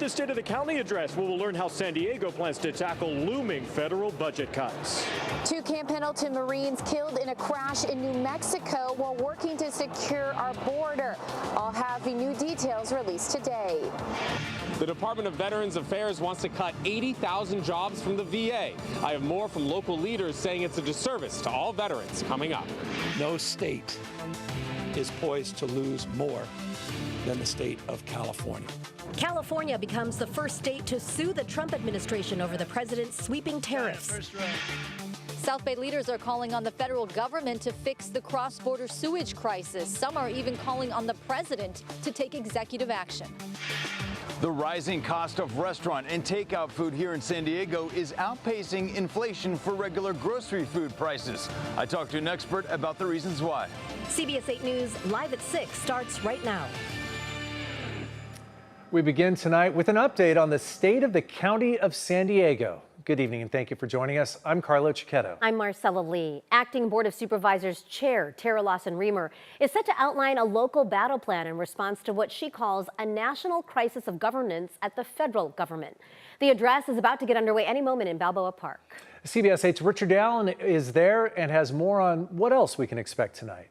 The State of the County address, we will learn how San Diego plans to tackle looming federal budget cuts. 2 Camp Pendleton Marines killed in a crash in New Mexico while working to secure our border. I'll have the new details released today. The Department of Veterans Affairs wants to cut 80,000 jobs from the VA. I have more from local leaders saying it's a disservice to all veterans coming up. No state is poised to lose more than the state of California. California becomes the first state to sue the Trump administration over the president's sweeping tariffs. South Bay leaders are calling on the federal government to fix the cross-border sewage crisis. Some are even calling on the president to take executive action. The rising cost of restaurant and takeout food here in San Diego is outpacing inflation for regular grocery food prices. I talked to an expert about the reasons why. CBS 8 News Live at 6 starts right now. We begin tonight with an update on the state of the County of San Diego. Good evening and thank you for joining us. I'm Carlo Cicchetto. I'm Marcella Lee. Acting Board of Supervisors Chair Tara Lawson-Remer is set to outline a local battle plan in response to what she calls a national crisis of governance at the federal government. The address is about to get underway any moment in Balboa Park. CBS 8's Richard Allen is there and has more on what else we can expect tonight.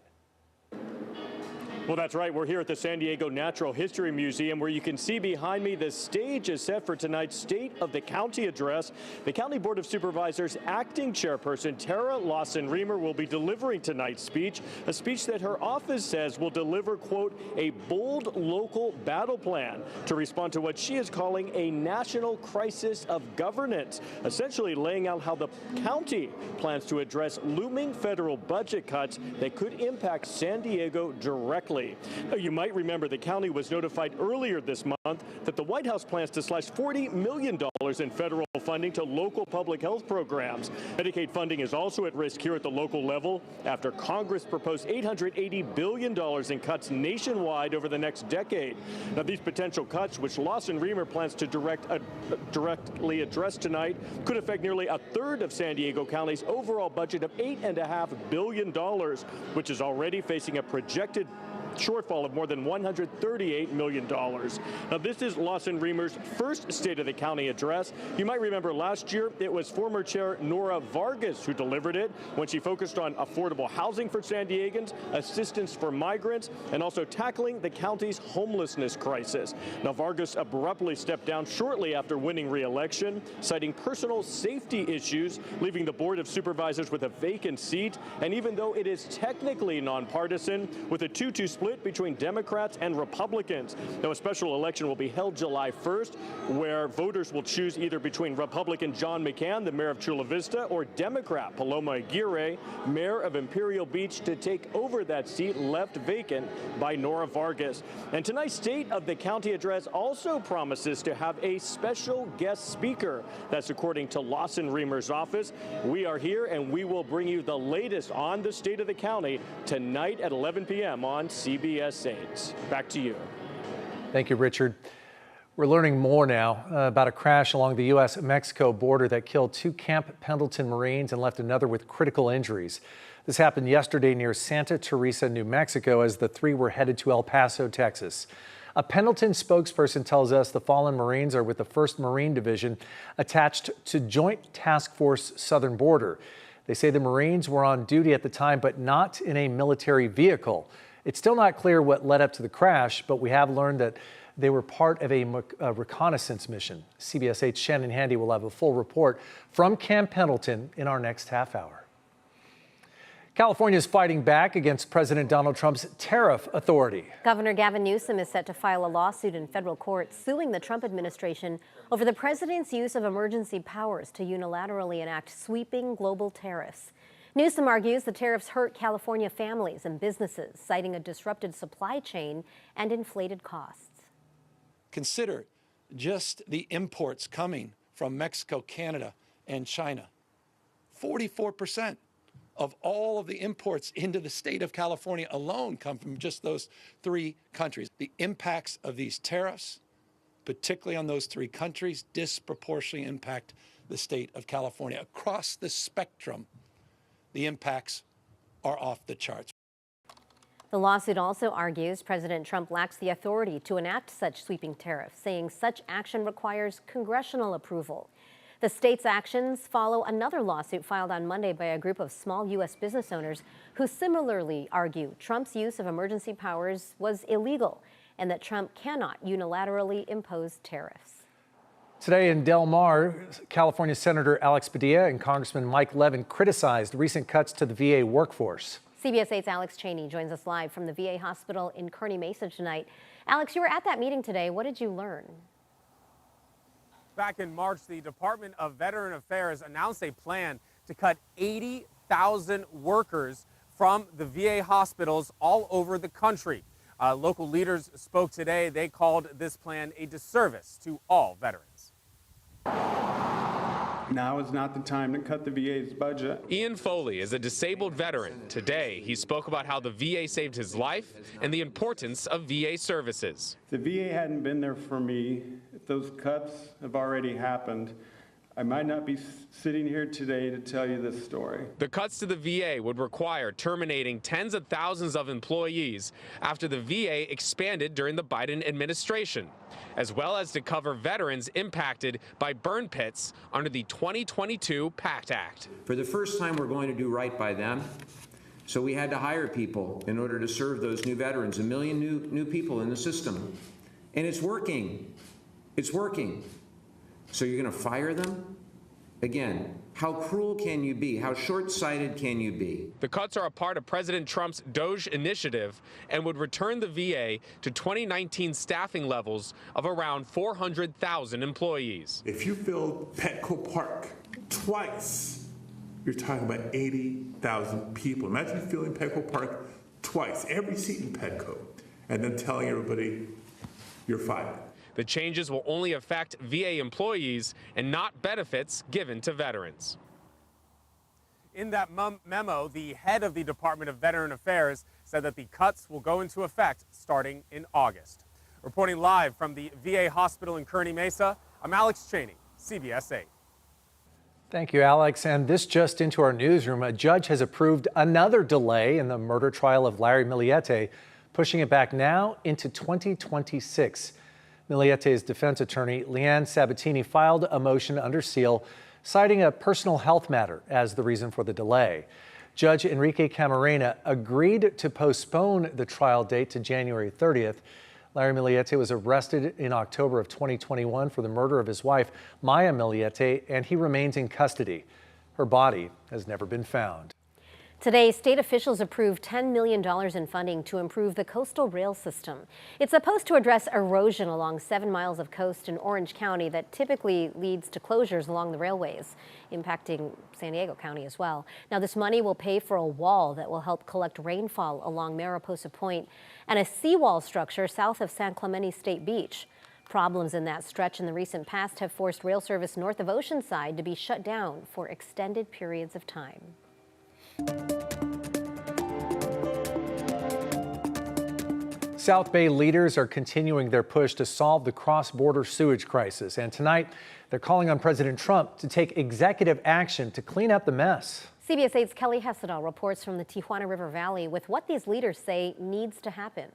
Well, that's right. We're here at the San Diego Natural History Museum, where you can see behind me the stage is set for tonight's State of the County address. The County Board of Supervisors acting chairperson Tara Lawson-Remer will be delivering tonight's speech, a speech that her office says will deliver, quote, a bold local battle plan to respond to what she is calling a national crisis of governance, essentially laying out how the county plans to address looming federal budget cuts that could impact San Diego directly. Now, you might remember the county was notified earlier this month that the White House plans to slash $40 million in federal funding to local public health programs. Medicaid funding is also at risk here at the local level after Congress proposed $880 billion in cuts nationwide over the next decade. Now, these potential cuts, which Lawson-Remer plans to directly address tonight, could affect nearly a third of San Diego County's overall budget of $8.5 billion, which is already facing a projected shortfall of more than $138 million. Now, this is Lawson-Remer's first State of the County address. You might remember last year it was former Chair Nora Vargas who delivered it when she focused on affordable housing for San Diegans, assistance for migrants, and also tackling the county's homelessness crisis. Now, Vargas abruptly stepped down shortly after winning re-election, citing personal safety issues, leaving the Board of Supervisors with a vacant seat. And even though it is technically nonpartisan, with a 2-2 split between Democrats and Republicans. Now, a special election will be held July 1st, where voters will choose either between Republican John McCann, the mayor of Chula Vista, or Democrat Paloma Aguirre, mayor of Imperial Beach, to take over that seat left vacant by Nora Vargas. And tonight's State of the County address also promises to have a special guest speaker. That's according to Lawson-Remer's office. We are here and we will bring you the latest on the State of the County tonight at 11 p.m. on CBS 8. Back to you. Thank you, Richard. We're learning more now about a crash along the U.S.-Mexico border that killed 2 Camp Pendleton Marines and left another with critical injuries. This happened yesterday near Santa Teresa, New Mexico, as the 3 were headed to El Paso, Texas. A Pendleton spokesperson tells us the fallen Marines are with the 1st Marine Division attached to Joint Task Force Southern Border. They say the Marines were on duty at the time, but not in a military vehicle. It's still not clear what led up to the crash, but we have learned that they were part of a reconnaissance mission. CBS 8's Shannon Handy will have a full report from Camp Pendleton in our next half hour. California is fighting back against President Donald Trump's tariff authority. Governor Gavin Newsom is set to file a lawsuit in federal court suing the Trump administration over the president's use of emergency powers to unilaterally enact sweeping global tariffs. Newsom argues the tariffs hurt California families and businesses, citing a disrupted supply chain and inflated costs. Consider just the imports coming from Mexico, Canada, and China. 44% of all of the imports into the state of California alone come from just those 3 countries. The impacts of these tariffs, particularly on those 3 countries, disproportionately impact the state of California. Across the spectrum, the impacts are off the charts. The lawsuit also argues President Trump lacks the authority to enact such sweeping tariffs, saying such action requires congressional approval. The state's actions follow another lawsuit filed on Monday by a group of small U.S. business owners who similarly argue Trump's use of emergency powers was illegal and that Trump cannot unilaterally impose tariffs. Today in Del Mar, California Senator Alex Padilla and Congressman Mike Levin criticized recent cuts to the VA workforce. CBS 8's Alex Cheney joins us live from the VA hospital in Kearney Mesa tonight. Alex, you were at that meeting today. What did you learn? Back in March, the Department of Veteran Affairs announced a plan to cut 80,000 workers from the VA hospitals all over the country. Local leaders spoke today. They called this plan a disservice to all veterans. Now is not the time to cut the VA's budget. Ian Foley is a disabled veteran. Today, he spoke about how the VA saved his life and the importance of VA services. If the VA hadn't been there for me, if those cuts have already happened, I might not be sitting here today to tell you this story. The cuts to the VA would require terminating tens of thousands of employees after the VA expanded during the Biden administration, as well as to cover veterans impacted by burn pits under the 2022 PACT Act. For the first time, we're going to do right by them. So we had to hire people in order to serve those new veterans, 1 million new people in the system. And it's working. It's working. So you're going to fire them? Again, how cruel can you be? How short-sighted can you be? The cuts are a part of President Trump's DOGE initiative and would return the VA to 2019 staffing levels of around 400,000 employees. If you filled Petco Park twice, you're talking about 80,000 people. Imagine filling Petco Park twice, every seat in Petco, and then telling everybody you're fired. The changes will only affect VA employees and not benefits given to veterans. In that memo, the head of the Department of Veteran Affairs said that the cuts will go into effect starting in August. Reporting live from the VA hospital in Kearney Mesa, I'm Alex Cheney, CBS 8. Thank you, Alex. And this just into our newsroom. A judge has approved another delay in the murder trial of Larry Miliete, pushing it back now into 2026. Miliete's defense attorney, Leanne Sabatini, filed a motion under seal, citing a personal health matter as the reason for the delay. Judge Enrique Camarena agreed to postpone the trial date to January 30th. Larry Miliete was arrested in October of 2021 for the murder of his wife, Maya Miliete, and he remains in custody. Her body has never been found. Today, state officials approved $10 million in funding to improve the coastal rail system. It's supposed to address erosion along 7 miles of coast in Orange County that typically leads to closures along the railways, impacting San Diego County as well. Now, this money will pay for a wall that will help collect rainfall along Mariposa Point and a seawall structure south of San Clemente State Beach. Problems in that stretch in the recent past have forced rail service north of Oceanside to be shut down for extended periods of time. South Bay leaders are continuing their push to solve the cross-border sewage crisis. And tonight, they're calling on President Trump to take executive action to clean up the mess. CBS 8's Kelly Hessedal reports from the Tijuana River Valley with what these leaders say needs to happen.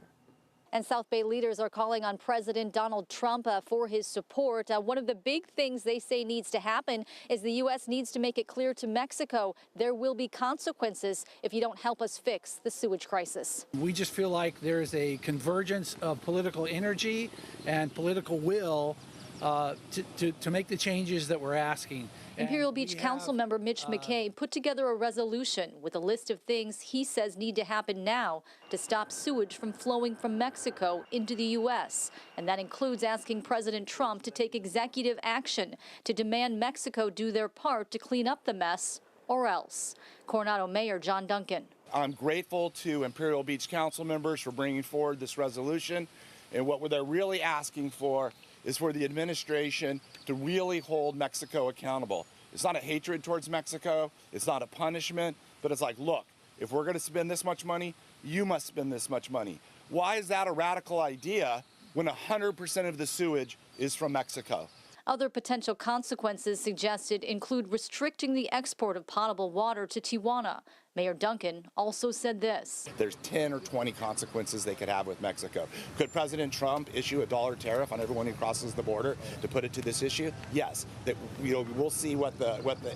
And South Bay leaders are calling on President Donald Trump for his support. One of the big things they say needs to happen is the U.S. needs to make it clear to Mexico there will be consequences if you don't help us fix the sewage crisis. We just feel like there is a convergence of political energy and political will to make the changes that we're asking. Imperial Beach Council member Mitch McKay put together a resolution with a list of things he says need to happen now to stop sewage from flowing from Mexico into the U.S. And that includes asking President Trump to take executive action to demand Mexico do their part to clean up the mess, or else. Coronado Mayor John Duncan. I'm grateful to Imperial Beach Council members for bringing forward this resolution. And what they're really asking for is for the administration to really hold Mexico accountable. It's not a hatred towards Mexico, it's not a punishment, but it's like, look, if we're gonna spend this much money, you must spend this much money. Why is that a radical idea when 100% of the sewage is from Mexico? Other potential consequences suggested include restricting the export of potable water to Tijuana, Mayor Duncan also said this. There's 10 or 20 consequences they could have with Mexico. Could President Trump issue a $1 tariff on everyone who crosses the border to put it to this issue? Yes. That, we'll see what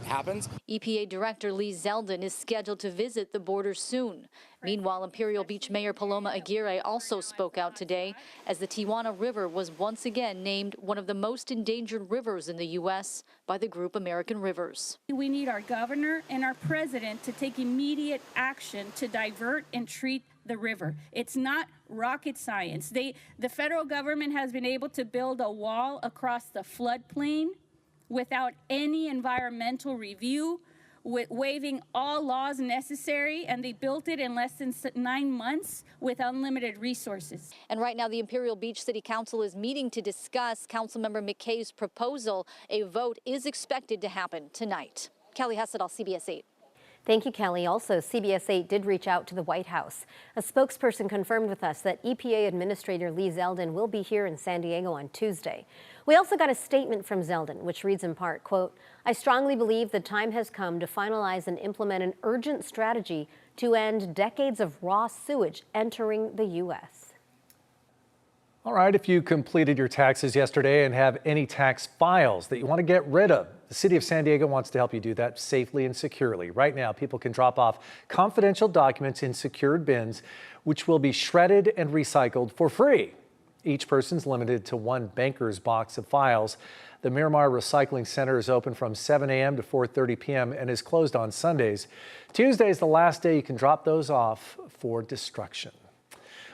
happens. EPA Director Lee Zeldin is scheduled to visit the border soon. Meanwhile, Imperial Beach Mayor Paloma Aguirre also spoke out today as the Tijuana River was once again named one of the most endangered rivers in the U.S. by the group American Rivers. We need our governor and our president to take immediate action to divert and treat the river. It's not rocket science. The federal government has been able to build a wall across the floodplain without any environmental review, waiving all laws necessary, and they built it in less than 9 months with unlimited resources. And right now, the Imperial Beach City Council is meeting to discuss Councilmember McKay's proposal. A vote is expected to happen tonight. Kelly Hessedal, CBS 8. Thank you, Kelly. Also, CBS 8 did reach out to the White House. A spokesperson confirmed with us that EPA Administrator Lee Zeldin will be here in San Diego on Tuesday. We also got a statement from Zeldin, which reads in part, quote, "I strongly believe the time has come to finalize and implement an urgent strategy to end decades of raw sewage entering the U.S." All right, if you completed your taxes yesterday and have any tax files that you want to get rid of, the City of San Diego wants to help you do that safely and securely. Right now, people can drop off confidential documents in secured bins, which will be shredded and recycled for free. Each person's limited to one banker's box of files. The Miramar Recycling Center is open from 7 a.m. to 4:30 p.m. and is closed on Sundays. Tuesday is the last day you can drop those off for destruction.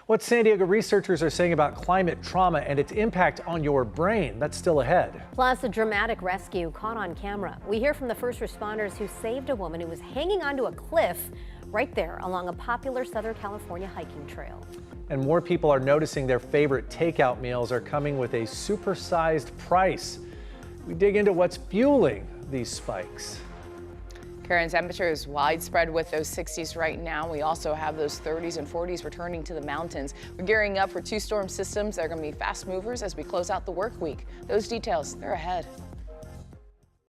What San Diego researchers are saying about climate trauma and its impact on your brain, that's still ahead. Plus, a dramatic rescue caught on camera. We hear from the first responders who saved a woman who was hanging onto a cliff right there along a popular Southern California hiking trail. And more people are noticing their favorite takeout meals are coming with a supersized price. We dig into what's fueling these spikes. Karen, temperature is widespread with those 60s right now. We also have those 30s and 40s returning to the mountains. We're gearing up for 2 storm systems that are going to be fast movers as we close out the work week. Those details, they're ahead.